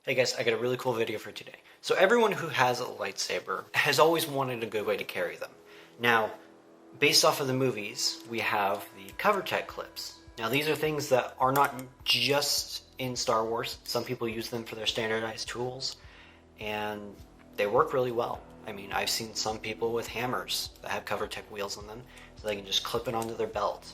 Hey guys, I got a really cool video for today. So everyone who has a lightsaber has always wanted a good way to carry them. Now, based off of the movies, we have the Covertec clips. Now these are things that are not just in Star Wars. Some people use them for their standardized tools, and they work really well. I mean, I've seen some people with hammers that have Covertec wheels on them, so they can just clip it onto their belt.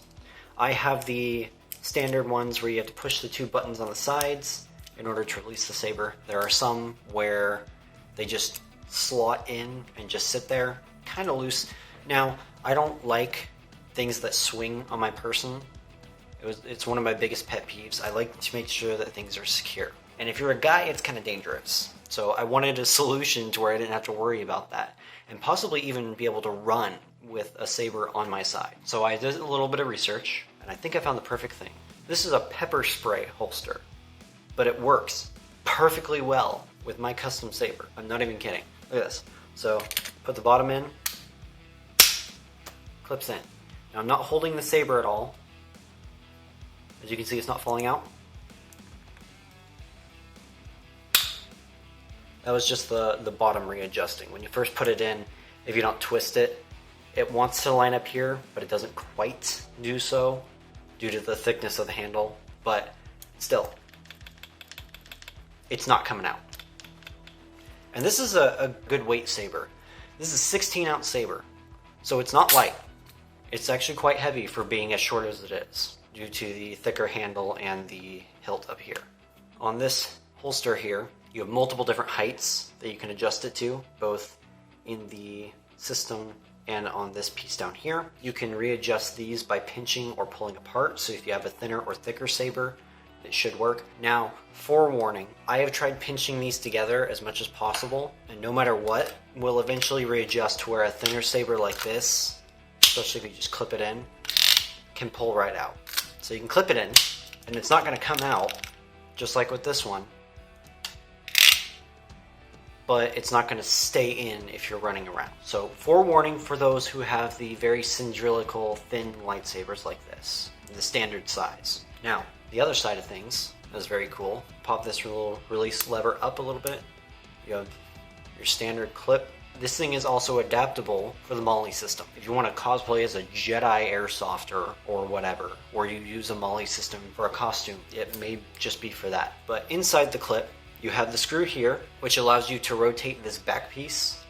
I have the standard ones where you have to push the two buttons on the sides in order to release the saber. There are some where they just slot in and just sit there, kind of loose. Now, I don't like things that swing on my person. It's one of my biggest pet peeves. I like to make sure that things are secure. And if you're a guy, it's kind of dangerous. So I wanted a solution to where I didn't have to worry about that, and possibly even be able to run with a saber on my side. So I did a little bit of research, and I think I found the perfect thing. This is a pepper spray holster, but it works perfectly well with my custom saber. I'm not even kidding. Look at this. So put the bottom in, clips in. Now I'm not holding the saber at all. As you can see, it's not falling out. That was just the bottom readjusting. When you first put it in, if you don't twist it, it wants to line up here, but it doesn't quite do so due to the thickness of the handle, but still, it's not coming out. And this is a good weight saber. This is a 16-ounce saber, so it's not light. It's actually quite heavy for being as short as it is, due to the thicker handle and the hilt up here. On this holster here, you have multiple different heights that you can adjust it to, both in the system and on this piece down here. You can readjust these by pinching or pulling apart, so if you have a thinner or thicker saber, it should work. Now, forewarning, I have tried pinching these together as much as possible, and no matter what, will eventually readjust to where a thinner saber like this, especially if you just clip it in, can pull right out. So you can clip it in, and it's not going to come out, just like with this one, but it's not going to stay in if you're running around. So forewarning for those who have the very cylindrical thin lightsabers like this, the standard size. Now, the other side of things is very cool. Pop this little release lever up a little bit. You have your standard clip. This thing is also adaptable for the Molly system. If you want to cosplay as a Jedi airsofter or whatever, or you use a Molly system for a costume, it may just be for that. But inside the clip, you have the screw here, which allows you to rotate this back piece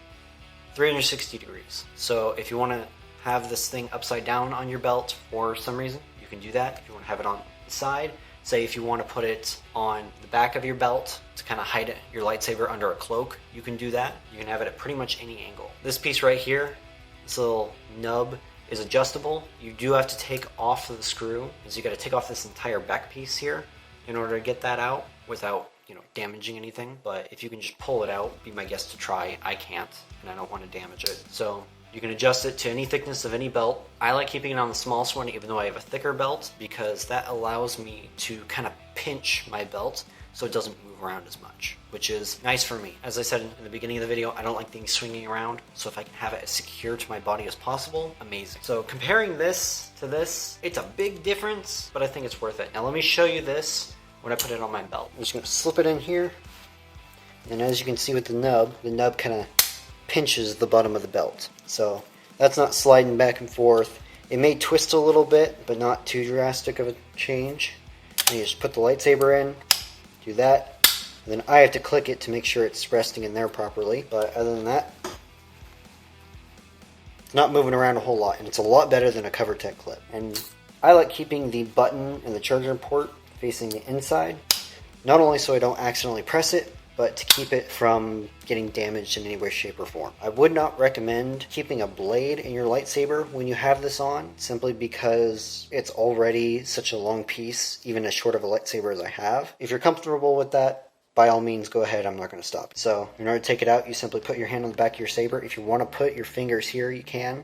360 degrees. So if you want to have this thing upside down on your belt for some reason, you can do that. If you want to have it on the side, say if you want to put it on the back of your belt to kind of hide your lightsaber under a cloak, you can do that. You can have it at pretty much any angle. This piece right here, this little nub, is adjustable. You do have to take off the screw, because you got to take off this entire back piece here in order to get that out without damaging anything. But if you can just pull it out, be my guest to try. I can't, and I don't want to damage it. So you can adjust it to any thickness of any belt. I like keeping it on the smallest one, even though I have a thicker belt, because that allows me to kind of pinch my belt so it doesn't move around as much, which is nice for me. As I said in the beginning of the video, I don't like things swinging around, so if I can have it as secure to my body as possible, amazing. So comparing this to this, it's a big difference, but I think it's worth it. Now let me show you this when I put it on my belt. I'm just going to slip it in here, and as you can see with the nub kind of pinches the bottom of the belt. So that's not sliding back and forth. It may twist a little bit, but not too drastic of a change. And you just put the lightsaber in, do that, and then I have to click it to make sure it's resting in there properly. But other than that, it's not moving around a whole lot, and it's a lot better than a Covertec clip. And I like keeping the button and the charger port facing the inside, not only so I don't accidentally press it, but to keep it from getting damaged in any way, shape, or form. I would not recommend keeping a blade in your lightsaber when you have this on, simply because it's already such a long piece, even as short of a lightsaber as I have. If you're comfortable with that, by all means, go ahead. I'm not going to stop. So in order to take it out, you simply put your hand on the back of your saber. If you want to put your fingers here, you can.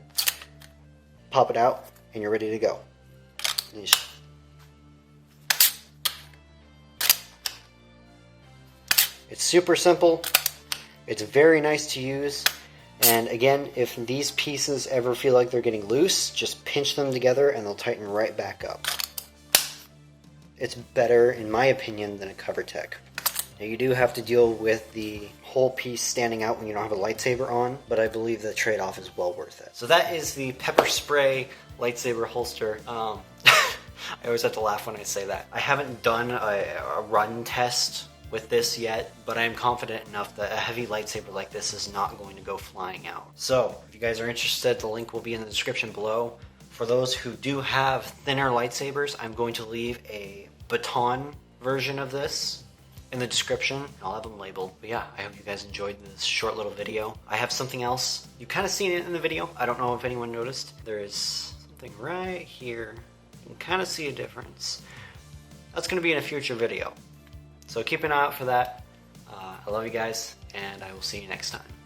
Pop it out, and you're ready to go. And you just It's super simple, it's very nice to use, and again, if these pieces ever feel like they're getting loose, just pinch them together and they'll tighten right back up. It's better, in my opinion, than a Covertec. Now you do have to deal with the whole piece standing out when you don't have a lightsaber on, but I believe the trade-off is well worth it. So that is the pepper spray lightsaber holster. I always have to laugh when I say that. I haven't done a run test with this yet, but I am confident enough that a heavy lightsaber like this is not going to go flying out. So if you guys are interested, the link will be in the description below. For those who do have thinner lightsabers, I'm going to leave a baton version of this in the description. I'll have them labeled. But yeah, I hope you guys enjoyed this short little video. I have something else. You kind of seen it in the video. I don't know if anyone noticed. There is something right here. You can kind of see a difference. That's going to be in a future video. So keep an eye out for that. I love you guys, and I will see you next time.